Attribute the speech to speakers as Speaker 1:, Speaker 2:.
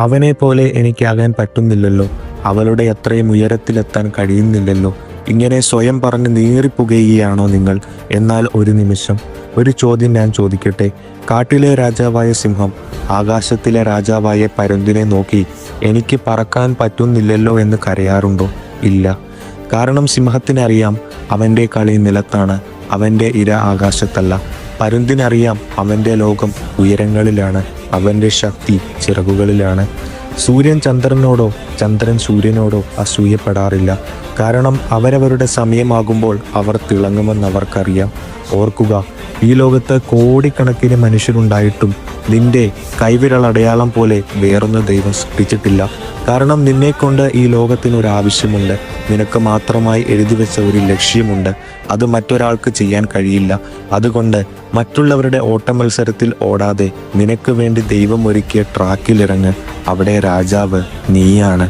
Speaker 1: അവനെ പോലെ എനിക്കാകാൻ പറ്റുന്നില്ലല്ലോ, അവളുടെ അത്രയും ഉയരത്തിലെത്താൻ കഴിയുന്നില്ലല്ലോ. ഇങ്ങനെ സ്വയം പറഞ്ഞ് നീറിപ്പുകയുകയാണോ നിങ്ങൾ? എന്നാൽ ഒരു നിമിഷം, ഒരു ചോദ്യം ഞാൻ ചോദിക്കട്ടെ. കാട്ടിലെ രാജാവായ സിംഹം ആകാശത്തിലെ രാജാവായ പരുന്തിനെ നോക്കി എനിക്ക് പറക്കാൻ പറ്റുന്നില്ലല്ലോ എന്ന് കരയാറുണ്ടോ? ഇല്ല. കാരണം സിംഹത്തിനറിയാം അവൻ്റെ കളി നിലത്താണ്, അവൻ്റെ ഇര ആകാശത്തല്ല. പരുന്തിനറിയാം അവൻ്റെ ലോകം ഉയരങ്ങളിലാണ്, അവൻ്റെ ശക്തി ചിറകുകളിലാണ്. സൂര്യൻ ചന്ദ്രനോടോ ചന്ദ്രൻ സൂര്യനോടോ അസൂയപ്പെടാറില്ല. കാരണം അവരവരുടെ സമയമാകുമ്പോൾ അവർ തിളങ്ങുമെന്ന് അവർക്കറിയാം. ഓർക്കുക, ഈ ലോകത്ത് കോടിക്കണക്കിന് മനുഷ്യരുണ്ടായിട്ടും നിന്റെ കൈവിരലടയാളം പോലെ വേറൊന്ന് ദൈവം സൃഷ്ടിച്ചിട്ടില്ല. കാരണം നിന്നെക്കൊണ്ട് ഈ ലോകത്തിനൊരാവശ്യമുണ്ട്. നിനക്ക് മാത്രമായി എഴുതി വെച്ച ഒരു ലക്ഷ്യമുണ്ട്. അത് മറ്റൊരാൾക്ക് ചെയ്യാൻ കഴിയില്ല. അതുകൊണ്ട് മറ്റുള്ളവരുടെ ഓട്ടമത്സരത്തിൽ ഓടാതെ നിനക്ക് വേണ്ടി ദൈവം ഒരുക്കിയ ട്രാക്കിലിറങ്ങ്. അവിടെ രാജാവ് നീയാണ്.